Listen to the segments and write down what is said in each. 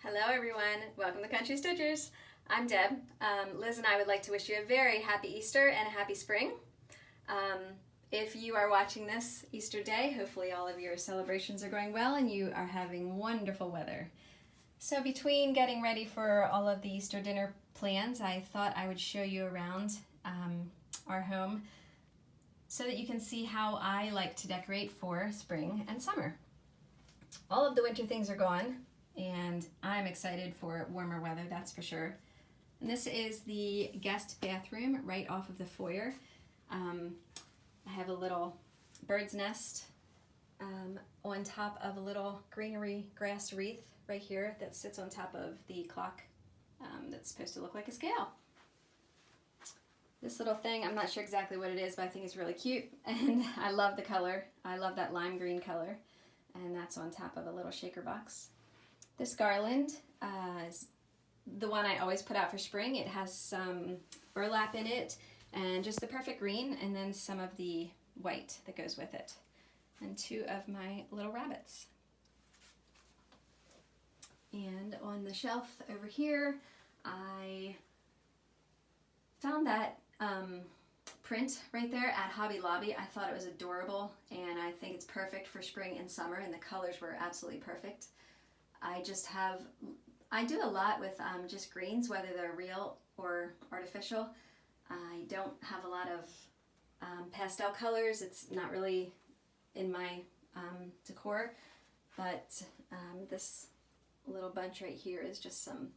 Hello everyone, welcome to Country Stitchers. I'm Deb. Liz and I would like to wish you a very happy Easter and a happy spring. If you are watching this Easter Day, hopefully all of your celebrations are going well and you are having wonderful weather. So between getting ready for all of the Easter dinner plans, I thought I would show you around our home so that you can see how I like to decorate for spring and summer. All of the winter things are gone, and I'm excited for warmer weather, that's for sure. And this is the guest bathroom right off of the foyer. I have a little bird's nest on top of a little greenery grass wreath right here that sits on top of the clock that's supposed to look like a scale. This little thing, I'm not sure exactly what it is, but I think it's really cute, and I love the color. I love that lime green color, and that's on top of a little shaker box. This garland is the one I always put out for spring. It has some burlap in it and just the perfect green, and then some of the white that goes with it. And two of my little rabbits. And on the shelf over here, I found that print right there at Hobby Lobby. I thought it was adorable, and I think it's perfect for spring and summer, and the colors were absolutely perfect. I do a lot with just greens, whether they're real or artificial. I don't have a lot of pastel colors. It's not really in my decor, but this little bunch right here is just some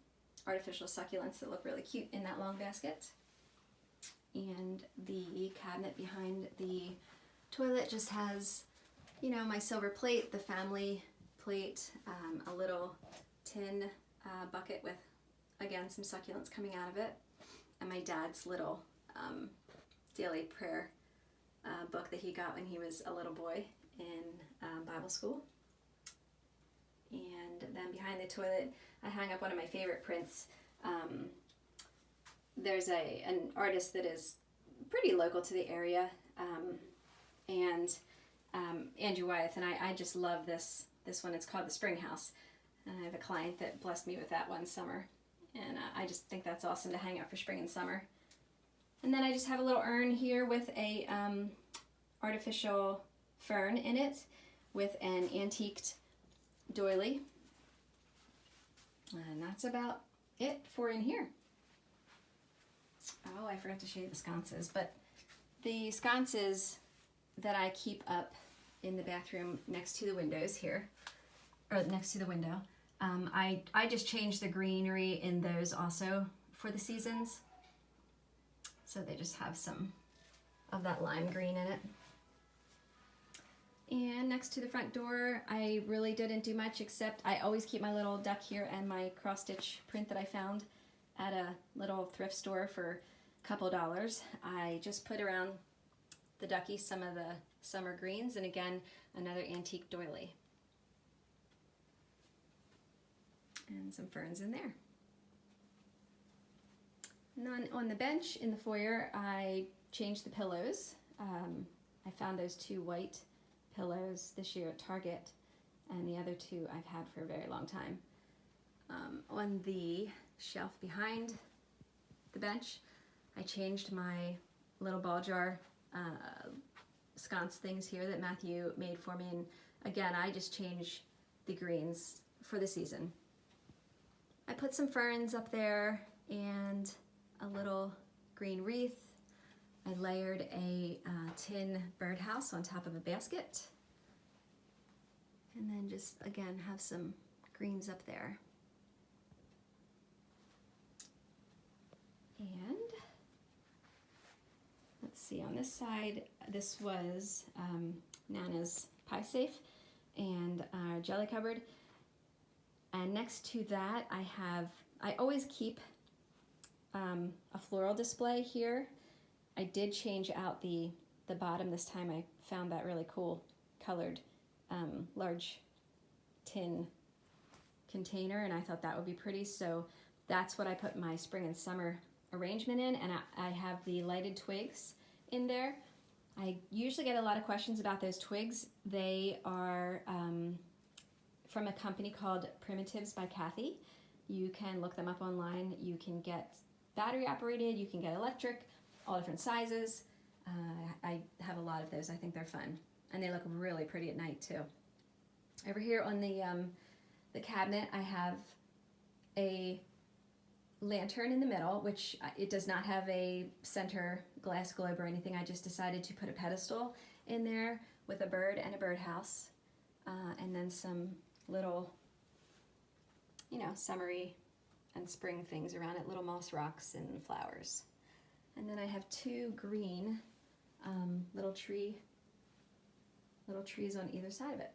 artificial succulents that look really cute in that long basket. And the cabinet behind the toilet just has, you know, my silver plate, the family plate, a little tin bucket with, again, some succulents coming out of it, and my dad's little daily prayer book that he got when he was a little boy in Bible school. And then behind the toilet, I hang up one of my favorite prints. There's an artist that is pretty local to the area, and Andrew Wyeth, and I just love this one. It's called the Spring House, and I have a client that blessed me with that one summer, and I just think that's awesome to hang up for spring and summer. And then I just have a little urn here with a artificial fern in it with an antiqued doily, and that's about it for in here. Oh, I forgot to show you the sconces, but the sconces that I keep up in the bathroom next to the windows here, or next to the window, I just changed the greenery in those also for the seasons. So they just have some of that lime green in it. And next to the front door, I really didn't do much, except I always keep my little duck here and my cross-stitch print that I found at a little thrift store for a couple dollars. I just put around the ducky some of the summer greens, and again, another antique doily. And some ferns in there. And then on the bench in the foyer, I changed the pillows. I found those two white pillows this year at Target, and the other two I've had for a very long time. On the shelf behind the bench, I changed my little ball jar sconce things here that Matthew made for me, and again, I just change the greens for the season. I put some ferns up there and a little green wreath. I layered a tin birdhouse on top of a basket, and then just again have some greens up there. And let's see, on this side, this was Nana's pie safe and our jelly cupboard. And next to that, I always keep a floral display here. I did change out the bottom this time. I found that really cool colored large tin container, and I thought that would be pretty, so that's what I put my spring and summer arrangement in, and I have the lighted twigs in there. I usually get a lot of questions about those twigs. They are from a company called Primitives by Kathy. You can look them up online. You can get battery operated, you can get electric, all different sizes. I have a lot of those. I think they're fun. And they look really pretty at night too. Over here on the cabinet, I have a lantern in the middle, which it does not have a center glass globe or anything. I just decided to put a pedestal in there with a bird and a birdhouse, and then some little, summery and spring things around it, little moss rocks and flowers. And then I have two green little trees on either side of it.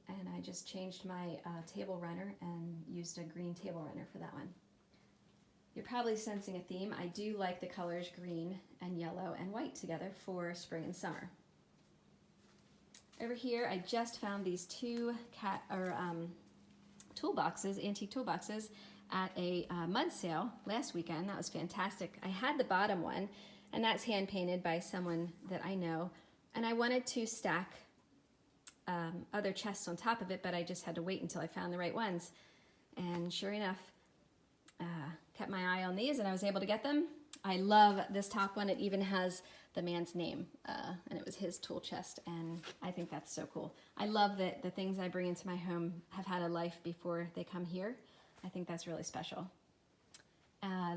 And I just changed my table runner and used a green table runner for that one. You're probably sensing a theme. I do like the colors green and yellow and white together for spring and summer. Over here, I just found these two toolboxes, antique toolboxes, at a mud sale last weekend. That was fantastic. I had the bottom one, and that's hand painted by someone that I know, and I wanted to stack other chests on top of it, but I just had to wait until I found the right ones. And sure enough, kept my eye on these and I was able to get them. I love this top one. It even has the man's name, and it was his tool chest, and I think that's so cool. I love that the things I bring into my home have had a life before they come here. I think that's really special.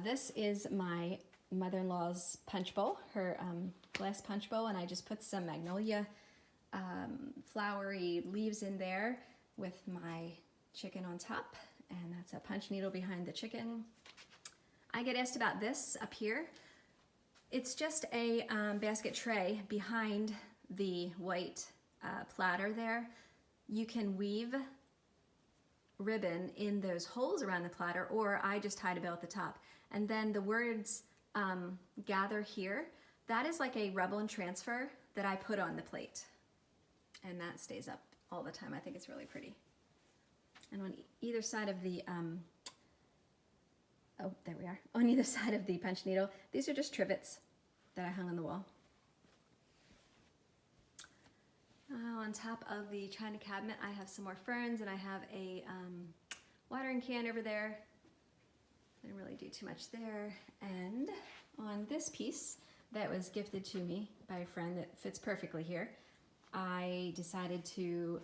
This is my mother-in-law's punch bowl, her glass punch bowl, and I just put some magnolia flowery leaves in there with my chicken on top, and that's a punch needle behind the chicken. I get asked about this up here. It's just a basket tray behind the white platter there. You can weave ribbon in those holes around the platter, or I just tied a bow at the top. And then the words gather here, that is like a rubble and transfer that I put on the plate. And that stays up all the time. I think it's really pretty. And on either side of the, oh, there we are. On either side of the punch needle, these are just trivets that I hung on the wall. On top of the china cabinet, I have some more ferns, and I have a watering can over there. Didn't really do too much there. And on this piece that was gifted to me by a friend that fits perfectly here, I decided to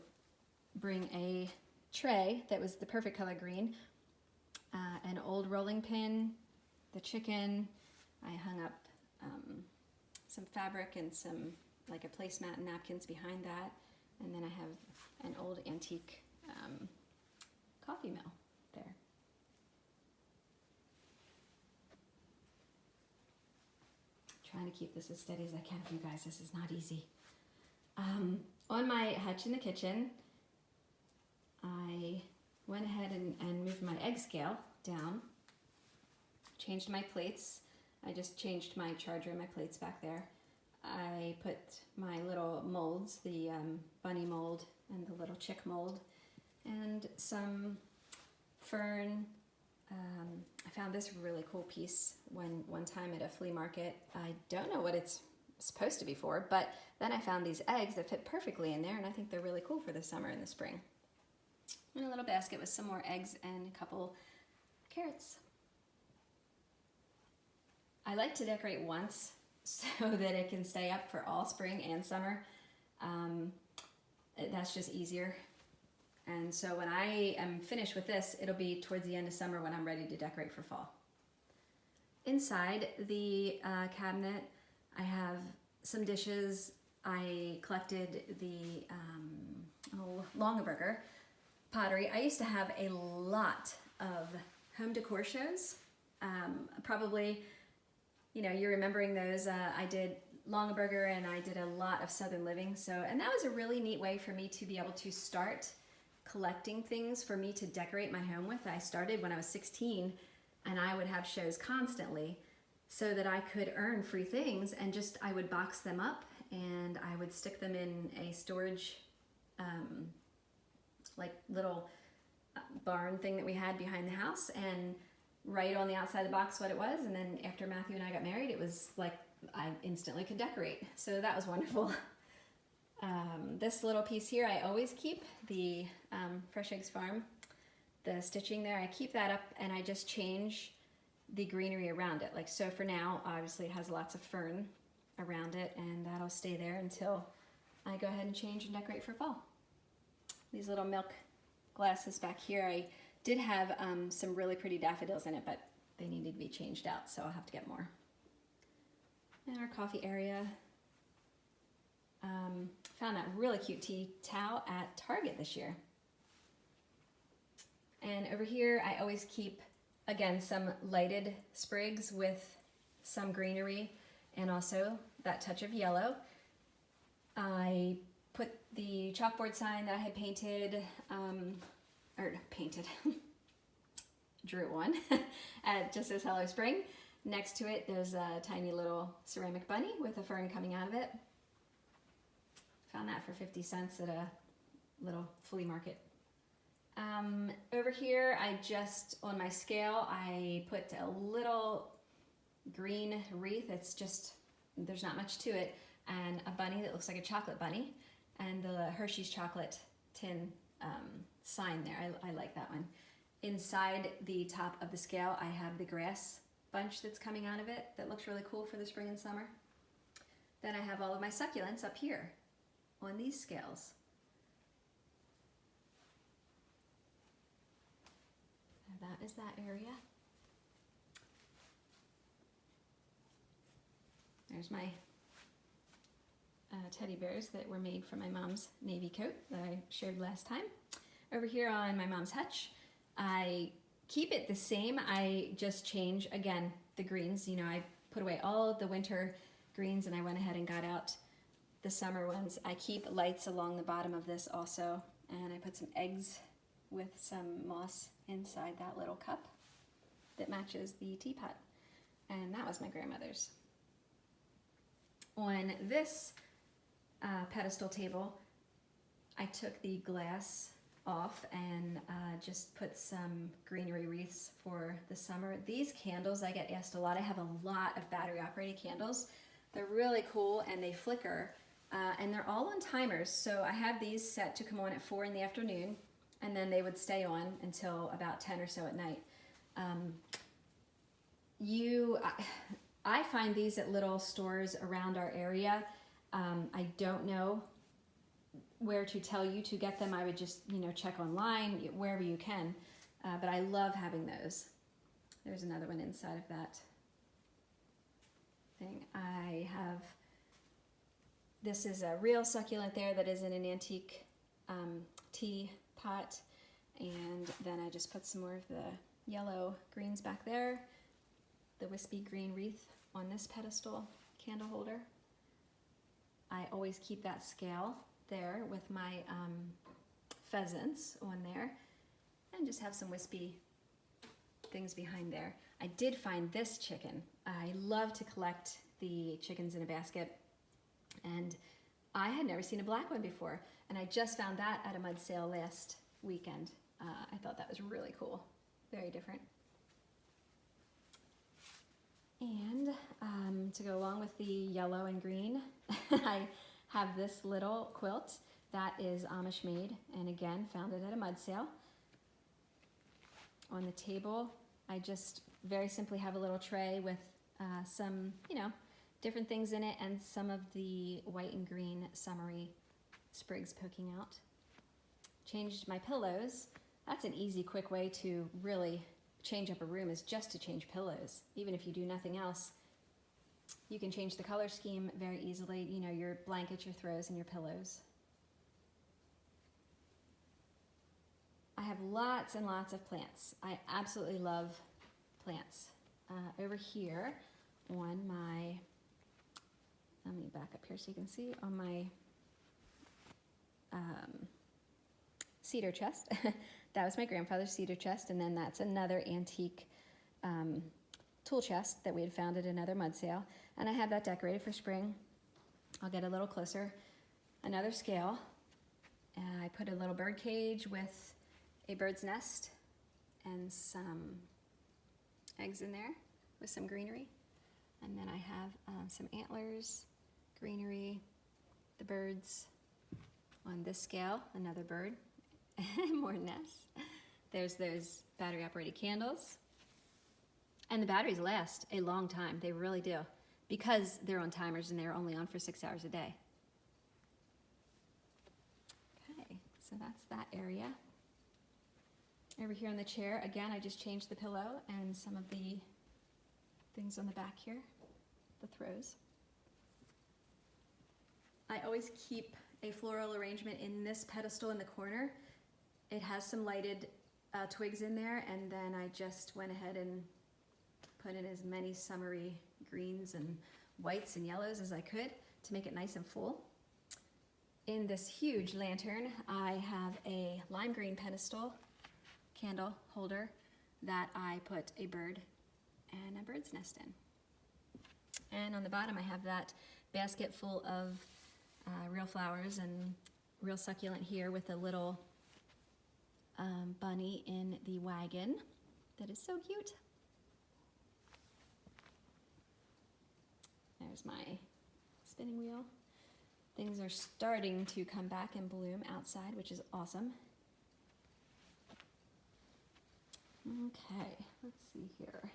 bring a tray that was the perfect color green, an old rolling pin, the chicken. I hung up some fabric and some, like a placemat and napkins behind that. And then I have an old antique coffee mill there. Trying to keep this as steady as I can for you guys. This is not easy. On my hutch in the kitchen, I went ahead and moved my egg scale down, changed my plates. I just changed my charger and my plates back there. I put my little molds, the bunny mold and the little chick mold, and some fern. I found this really cool piece one time at a flea market. I don't know what it's supposed to be for, but then I found these eggs that fit perfectly in there, and I think they're really cool for the summer and the spring. And a little basket with some more eggs and a couple carrots. I like to decorate once so that it can stay up for all spring and summer. That's just easier. And so when I am finished with this, it'll be towards the end of summer when I'm ready to decorate for fall. Inside the cabinet, I have some dishes. I collected the Longaberger pottery. I used to have a lot of home decor shows. Probably, you're remembering those. I did Longaberger and I did a lot of Southern Living. And that was a really neat way for me to be able to start collecting things for me to decorate my home with. I started when I was 16, and I would have shows constantly so that I could earn free things, and I would box them up and I would stick them in a storage like little barn thing that we had behind the house, and write on the outside of the box what it was. And then after Matthew and I got married, it was like I instantly could decorate. So that was wonderful. This little piece here, I always keep the Fresh Eggs Farm, the stitching there. I keep that up and I just change the greenery around it. Like so for now, obviously it has lots of fern around it and that'll stay there until I go ahead and change and decorate for fall. These little milk glasses back here, I did have some really pretty daffodils in it, but they needed to be changed out, so I'll have to get more. And our coffee area. Found that really cute tea towel at Target this year. And over here, I always keep, again, some lighted sprigs with some greenery and also that touch of yellow. I put the chalkboard sign that I had painted, drew one, just as Hello Spring. Next to it, there's a tiny little ceramic bunny with a fern coming out of it. Found that for 50 cents at a little flea market. Over here, on my scale, I put a little green wreath. It's just, there's not much to it, and a bunny that looks like a chocolate bunny, and the Hershey's chocolate tin sign there. I like that one. Inside the top of the scale, I have the grass bunch that's coming out of it that looks really cool for the spring and summer. Then I have all of my succulents up here on these scales. So that is that area. There's my teddy bears that were made from my mom's navy coat that I shared last time. Over here on my mom's hutch, I keep it the same. I just change, again, the greens. You know, I put away all of the winter greens and I went ahead and got out the summer ones. I keep lights along the bottom of this also, and I put some eggs with some moss inside that little cup that matches the teapot. And that was my grandmother's. On this pedestal table, I took the glass off and just put some greenery wreaths for the summer. These candles, I get asked a lot. I have a lot of battery operated candles. They're really cool and they flicker, and they're all on timers. So I have these set to come on at 4 in the afternoon, and then they would stay on until about 10 or so at night. I find these at little stores around our area. I don't know where to tell you to get them. I would just, check online, wherever you can. But I love having those. There's another one inside of that thing. This is a real succulent there that is in an antique tea pot. And then I just put some more of the yellow greens back there. The wispy green wreath on this pedestal candle holder. I always keep that scale there with my pheasants on there, and just have some wispy things behind there. I did find this chicken. I love to collect the chickens in a basket, and I had never seen a black one before, and I just found that at a mud sale last weekend. I thought that was really cool, very different. And to go along with the yellow and green, I have this little quilt that is Amish made, and again, found it at a mud sale. On the table, I just very simply have a little tray with some, different things in it, and some of the white and green summery sprigs poking out. Changed my pillows. That's an easy, quick way to really change up a room, is just to change pillows. Even if you do nothing else, you can change the color scheme very easily. Your blankets, your throws, and your pillows. I have lots and lots of plants. I absolutely love plants. Over here on my, let me back up here so you can see, on my cedar chest. That was my grandfather's cedar chest, and then that's another antique tool chest that we had found at another mud sale. And I have that decorated for spring. I'll get a little closer. Another scale. And I put a little bird cage with a bird's nest and some eggs in there with some greenery. And then I have some antlers, greenery, the birds, On this scale, another bird, more nests. There's those battery operated candles. And the batteries last a long time, they really do, because they're on timers and they're only on for 6 hours a day. Okay, so that's that area. Over here on the chair, again, I just changed the pillow and some of the things on the back here, the throws. I always keep a floral arrangement in this pedestal in the corner. It has some lighted twigs in there, and then I just went ahead and put in as many summery greens and whites and yellows as I could to make it nice and full. In this huge lantern, I have a lime green pedestal candle holder that I put a bird and a bird's nest in. And on the bottom I have that basket full of real flowers and real succulent here with a little bunny in the wagon that is so cute. There's my spinning wheel. Things are starting to come back and bloom outside, which is awesome. Okay, let's see here.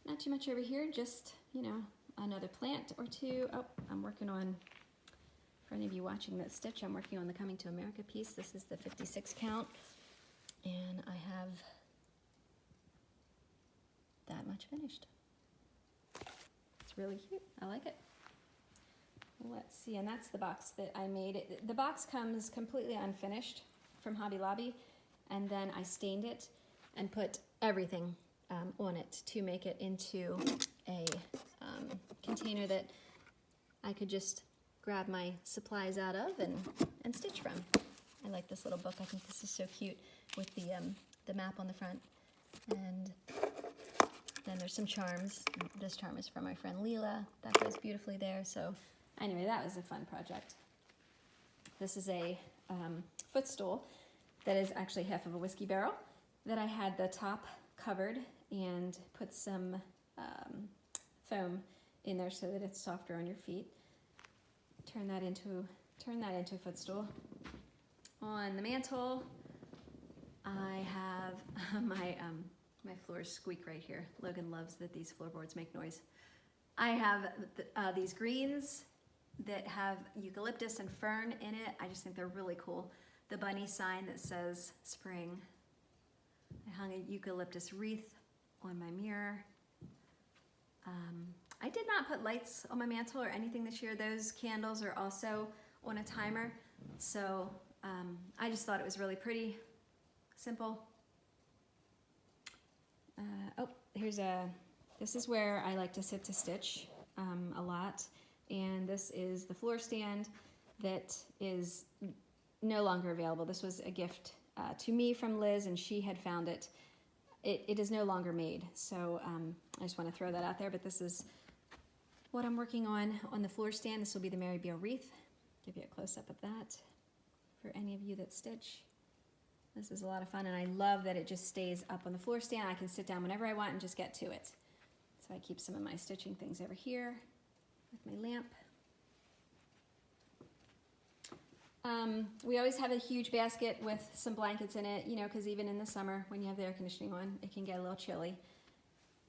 Not too much over here, just, you know, another plant or two. Oh, I'm working on, for any of you watching that stitch, I'm working on the Coming to America piece. This is the 56 count, and I have that much finished. It's really cute, I like it. Let's see, and that's the box that I made. The box comes completely unfinished from Hobby Lobby, and then I stained it and put everything on it to make it into a container that I could just grab my supplies out of and stitch from. I like this little book. I think this is so cute with the map on the front. And then there's some charms. This charm is from my friend Leela. That goes beautifully there. So anyway, that was a fun project. This is a footstool that is actually half of a whiskey barrel that I had the top covered and put some foam in there so that it's softer on your feet. Turn that into a footstool. On the mantle, I have my floors squeak right here. Logan loves that these floorboards make noise. I have these greens that have eucalyptus and fern in it. I just think they're really cool. The bunny sign that says spring. I hung a eucalyptus wreath on my mirror. I did not put lights on my mantle or anything this year. Those candles are also on a timer. So I just thought it was really pretty, simple. This is where I like to sit to stitch a lot. And this is the floor stand that is no longer available. This was a gift to me from Liz, and she had found it. It is no longer made, so I just want to throw that out there, but this is what I'm working on the floor stand. This will be the Marybelle Wreath. Give you a close-up of that for any of you that stitch. This is a lot of fun, and I love that it just stays up on the floor stand. I can sit down whenever I want and just get to it. So I keep some of my stitching things over here with my lamp. We always have a huge basket with some blankets in it, you know, because even in the summer when you have the air conditioning on, it can get a little chilly.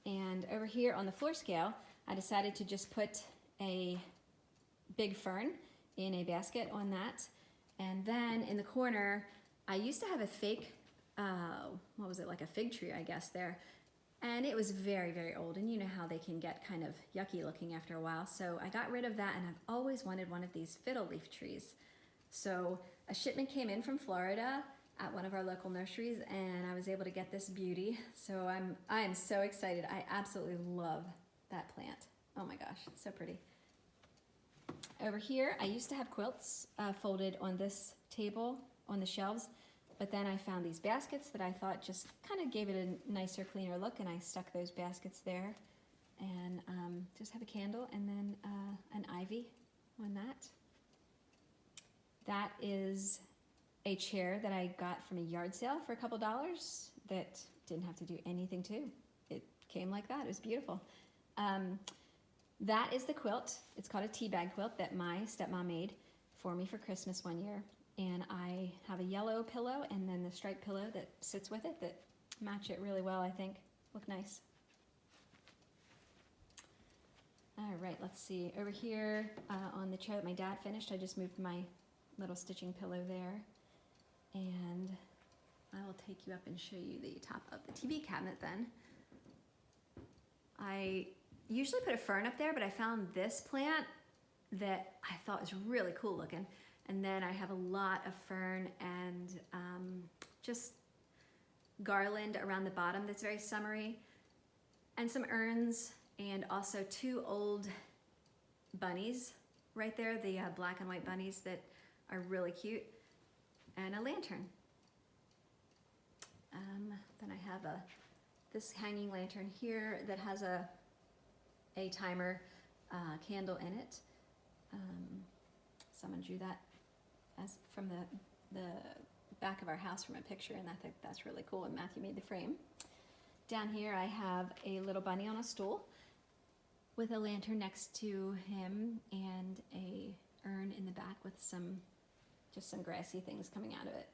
And over here on the floor scale, I decided to just put a big fern in a basket on that. And then in the corner, I used to have a fake, what was it, like a fig tree, I guess, there. And it was very, very old. And you know how they can get kind of yucky looking after a while. So I got rid of that, and I've always wanted one of these fiddle leaf trees. So a shipment came in from Florida at one of our local nurseries, and I was able to get this beauty. So I am so excited. I absolutely love that plant. Oh my gosh, so pretty. Over here, I used to have quilts folded on this table on the shelves, but then I found these baskets that I thought just kind of gave it a nicer, cleaner look, and I stuck those baskets there, and just have a candle and then an ivy on that. That is a chair that I got from a yard sale for a couple dollars that didn't have to do anything to. It came like that. It was beautiful. That is the quilt. It's called a tea bag quilt that my stepmom made for me for Christmas one year. And I have a yellow pillow and then the striped pillow that sits with it that match it really well, I think. Look nice. All right, let's see. Over here on the chair that my dad finished, I just moved my little stitching pillow there. And I will take you up and show you the top of the TV cabinet then. I usually put a fern up there, but I found this plant that I thought was really cool looking. And then I have a lot of fern and just garland around the bottom that's very summery, and some urns, and also two old bunnies right there, the black and white bunnies that are really cute, and a lantern. Then I have this hanging lantern here that has a timer candle in it. Someone drew that as from the back of our house from a picture, and I think that's really cool, and Matthew made the frame. Down here I have a little bunny on a stool with a lantern next to him and a urn in the back with just some grassy things coming out of it.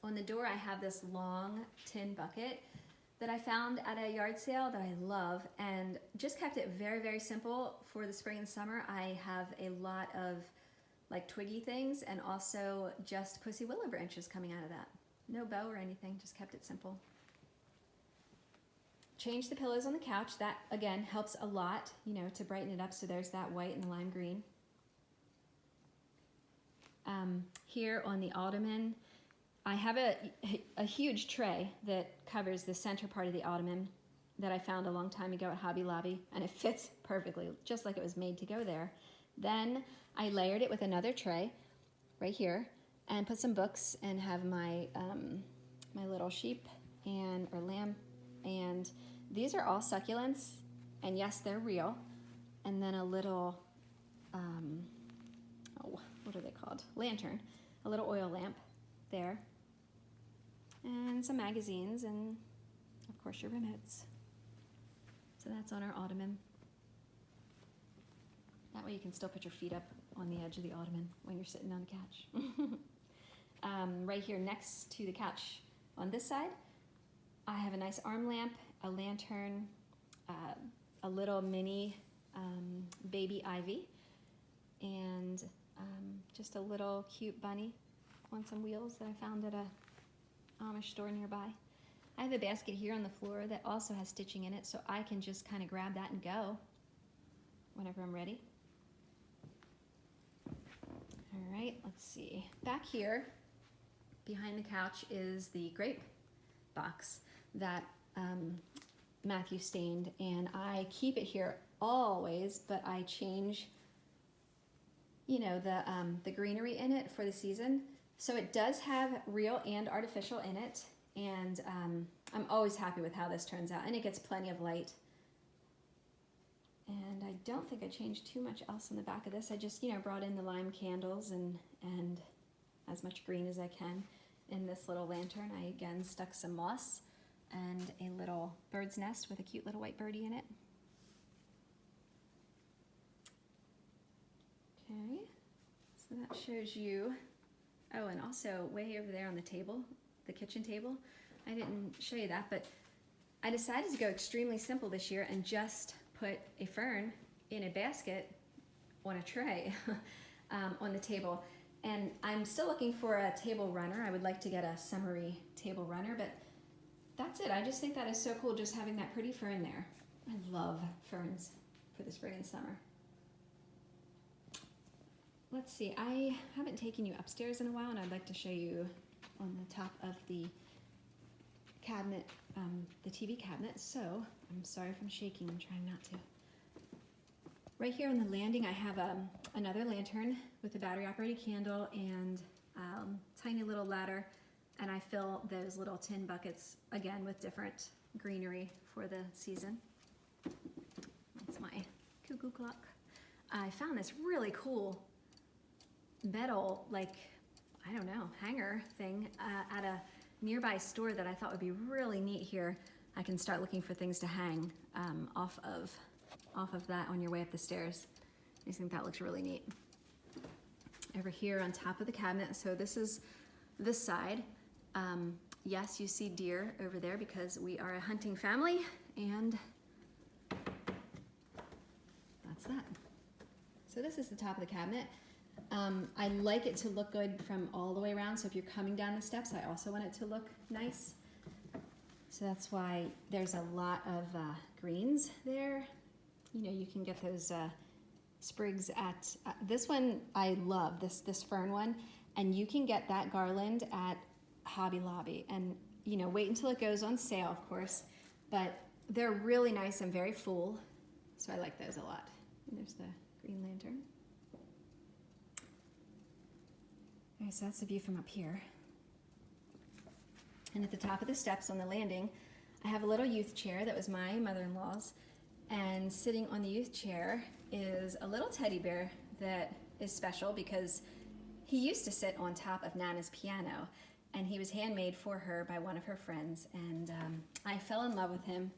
On the door I have this long tin bucket that I found at a yard sale that I love, and just kept it very, very simple for the spring and summer. I have a lot of like twiggy things and also just pussy willow branches coming out of that. No bow or anything, just kept it simple. Change the pillows on the couch. That again helps a lot, you know, to brighten it up. So there's that white and the lime green. Here on the ottoman, I have a huge tray that covers the center part of the ottoman that I found a long time ago at Hobby Lobby, and it fits perfectly, just like it was made to go there. Then I layered it with another tray right here and put some books and have my my little sheep or lamb, and these are all succulents, and yes, they're real. And then a little what are they called? Lantern, a little oil lamp there, and some magazines, and of course your remotes. So that's on our ottoman. That way you can still put your feet up on the edge of the ottoman when you're sitting on the couch. Right here next to the couch on this side, I have a nice arm lamp, a lantern, a little mini baby ivy, and just a little cute bunny on some wheels that I found at a Amish store nearby. I have a basket here on the floor that also has stitching in it, so I can just kind of grab that and go whenever I'm ready. All right, let's see. Back here, behind the couch, is the grape box that Matthew stained, and I keep it here always, but I change, you know, the greenery in it for the season. So it does have real and artificial in it, and I'm always happy with how this turns out, and it gets plenty of light. And I don't think I changed too much else in the back of this. I just, you know, brought in the lime candles and as much green as I can in this little lantern. I again stuck some moss and a little bird's nest with a cute little white birdie in it. Okay, so that shows you. Oh, and also way over there on the table, the kitchen table, I didn't show you that, but I decided to go extremely simple this year and just put a fern in a basket on a tray on the table. And I'm still looking for a table runner. I would like to get a summery table runner, but that's it. I just think that is so cool, just having that pretty fern there. I love ferns for the spring and summer. Let's see, I haven't taken you upstairs in a while, and I'd like to show you on the top of the cabinet, the TV cabinet. So I'm sorry if I'm shaking, I'm trying not to. Right here on the landing, I have another lantern with a battery operated candle and tiny little ladder, and I fill those little tin buckets again with different greenery for the season. That's my Cuckoo Clock. I found this really cool metal, like, I don't know, hanger thing at a nearby store that I thought would be really neat here. I can start looking for things to hang off of that on your way up the stairs. I just think that looks really neat. Over here on top of the cabinet, so this is this side. Yes, you see deer over there because we are a hunting family, and that's that. So this is the top of the cabinet. I like it to look good from all the way around, so if you're coming down the steps, I also want it to look nice. So that's why there's a lot of greens there. You know, you can get those sprigs at, this one I love, this fern one, and you can get that garland at Hobby Lobby, and you know, wait until it goes on sale, of course, but they're really nice and very full, so I like those a lot. And there's the green lantern. Okay, so that's the view from up here. And at the top of the steps on the landing, I have a little youth chair that was my mother-in-law's, and sitting on the youth chair is a little teddy bear that is special because he used to sit on top of Nana's piano, and he was handmade for her by one of her friends, and I fell in love with him.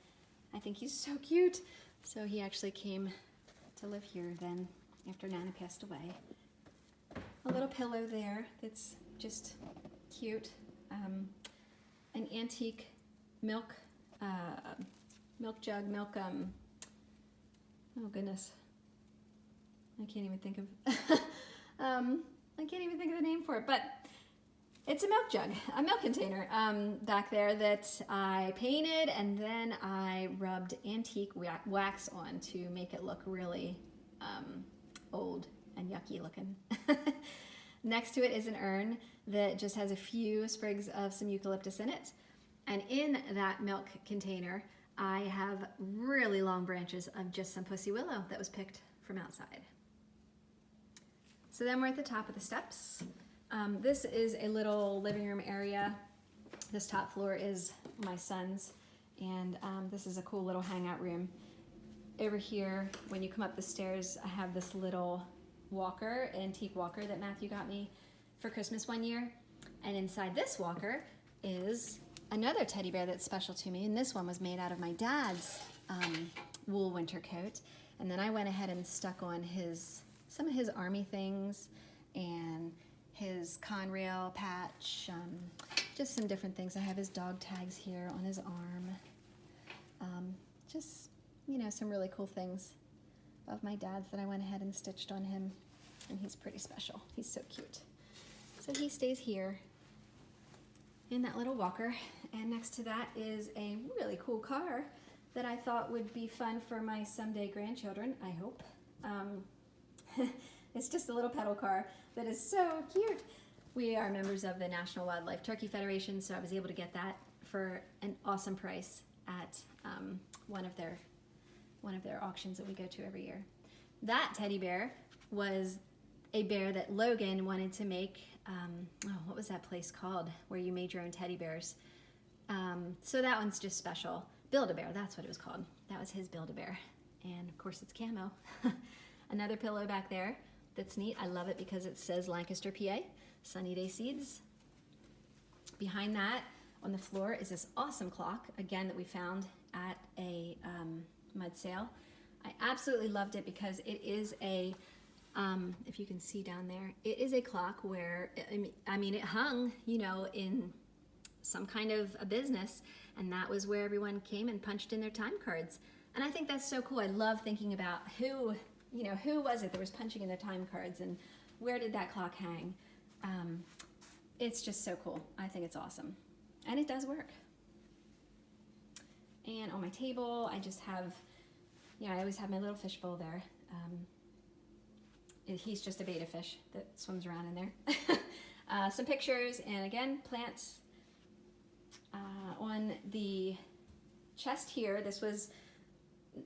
I think he's so cute. So he actually came to live here then after Nana passed away. A little pillow there that's just cute. An antique milk jug, oh goodness, I can't even think of I can't even think of the name for it, but it's a milk jug, a milk container back there that I painted, and then I rubbed antique wax on to make it look really old and yucky looking. Next to it is an urn that just has a few sprigs of some eucalyptus in it. And in that milk container, I have really long branches of just some pussy willow that was picked from outside. So then we're at the top of the steps. This is a little living room area. This top floor is my son's, and this is a cool little hangout room. Over here, when you come up the stairs, I have this little walker, antique walker that Matthew got me for Christmas one year. And inside this walker is another teddy bear that's special to me, and this one was made out of my dad's wool winter coat. And then I went ahead and stuck on some of his army things and his Conrail patch, just some different things. I have his dog tags here on his arm. Just, you know, some really cool things of my dad's that I went ahead and stitched on him, and he's pretty special. He's so cute. So he stays here in that little walker, and next to that is a really cool car that I thought would be fun for my someday grandchildren, I hope. It's just a little pedal car that is so cute. We are members of the National Wildlife Turkey Federation, so I was able to get that for an awesome price at one of their auctions that we go to every year. That teddy bear was a bear that Logan wanted to make. What was that place called where you made your own teddy bears? So that one's just special. Build-A-Bear, that's what it was called. That was his Build-A-Bear. And of course it's camo. Another pillow back there that's neat. I love it because it says Lancaster, PA, Sunny Day Seeds. Behind that on the floor is this awesome clock, again, that we found at a mud sale. I absolutely loved it because it is a, if you can see down there, it is a clock where, I mean, it hung, you know, in some kind of a business, and that was where everyone came and punched in their time cards. And I think that's so cool. I love thinking about who was it that was punching in their time cards, and where did that clock hang? It's just so cool. I think it's awesome. And it does work. And on my table, I just have, I always have my little fish bowl there. He's just a betta fish that swims around in there. Some pictures, and again, plants. On the chest here, this was,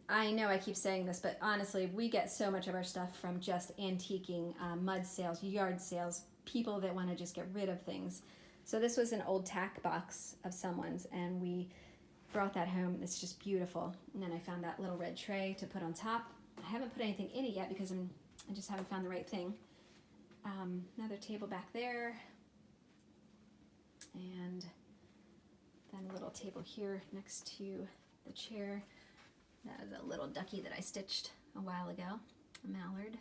I know I keep saying this, but honestly, we get so much of our stuff from just antiquing, mud sales, yard sales, people that want to just get rid of things. So this was an old tack box of someone's, and we brought that home. It's just beautiful. And then I found that little red tray to put on top. I haven't put anything in it yet because I just haven't found the right thing. Another table back there. And then a little table here next to the chair. That is a little ducky that I stitched a while ago. a mallard.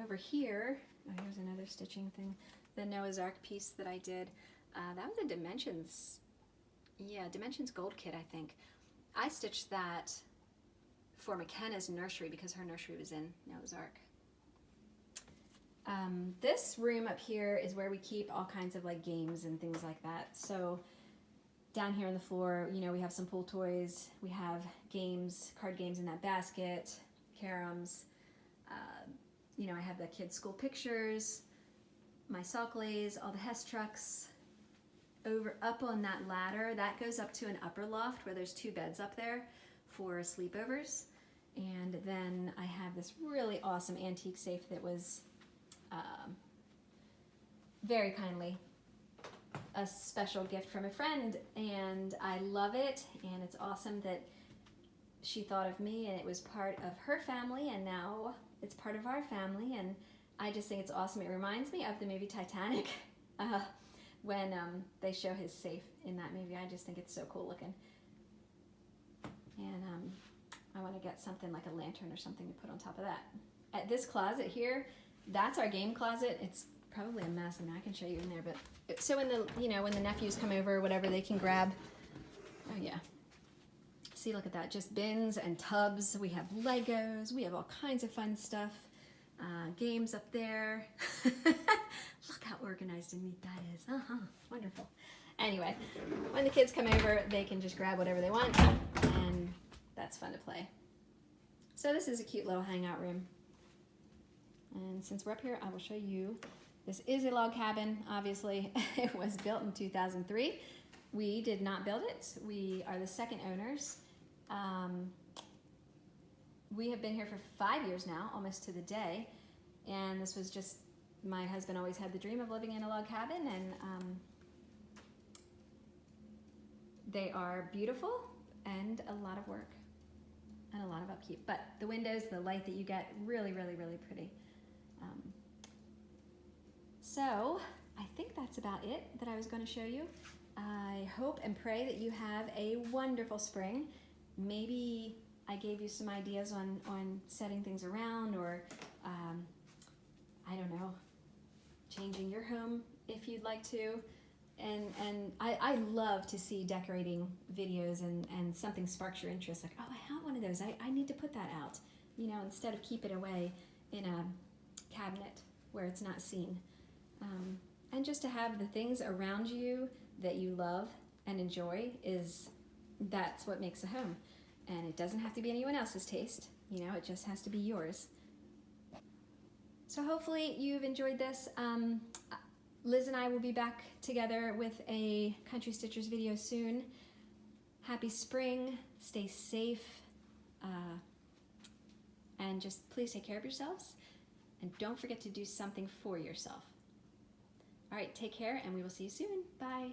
Over here, oh, here's another stitching thing. The Noah's Ark piece that I did. That was a Dimensions, yeah, Dimensions Gold Kit, I think. I stitched that for McKenna's nursery because her nursery was in Noah's Ark. This room up here is where we keep all kinds of like games and things like that. So down here on the floor, you know, we have some pool toys, we have games, card games in that basket, caroms. You know, I have the kids' school pictures, my Salklays, all the Hess trucks. Up on that ladder, that goes up to an upper loft where there's 2 beds up there for sleepovers. And then I have this really awesome antique safe that was very kindly a special gift from a friend, and I love it, and it's awesome that she thought of me, and it was part of her family, and now it's part of our family, and I just think it's awesome. It reminds me of the movie Titanic when they show his safe in that movie. I just think it's so cool looking, and I want to get something like a lantern or something to put on top of that. At this closet here, that's our game closet. It's probably a mess. I mean, I can show you in there, but so when the, you know, when the nephews come over or whatever, they can grab. Oh yeah. See, look at that. Just bins and tubs. We have Legos. We have all kinds of fun stuff. Games up there. Look how organized and neat that is. Wonderful. Anyway, when the kids come over, they can just grab whatever they want, and that's fun to play. So this is a cute little hangout room. And since we're up here, I will show you. This is a log cabin, obviously. It was built in 2003. We did not build it. We are the second owners. We have been here for 5 years now, almost to the day. And this was just, my husband always had the dream of living in a log cabin, and they are beautiful and a lot of work and a lot of upkeep. But the windows, the light that you get, really, really, really pretty. So I think that's about it that I was going to show you. I hope and pray that you have a wonderful spring. Maybe I gave you some ideas on setting things around, or I don't know, changing your home if you'd like to. And I love to see decorating videos, and something sparks your interest, like, oh, I have one of those. I need to put that out, you know, instead of keep it away in a cabinet where it's not seen. And just to have the things around you that you love and enjoy, that's what makes a home. And it doesn't have to be anyone else's taste, you know, it just has to be yours. So hopefully you've enjoyed this. Liz and I will be back together with a Country Stitchers video soon. Happy spring, stay safe, and just please take care of yourselves, and don't forget to do something for yourself. All right, take care, and we will see you soon. Bye.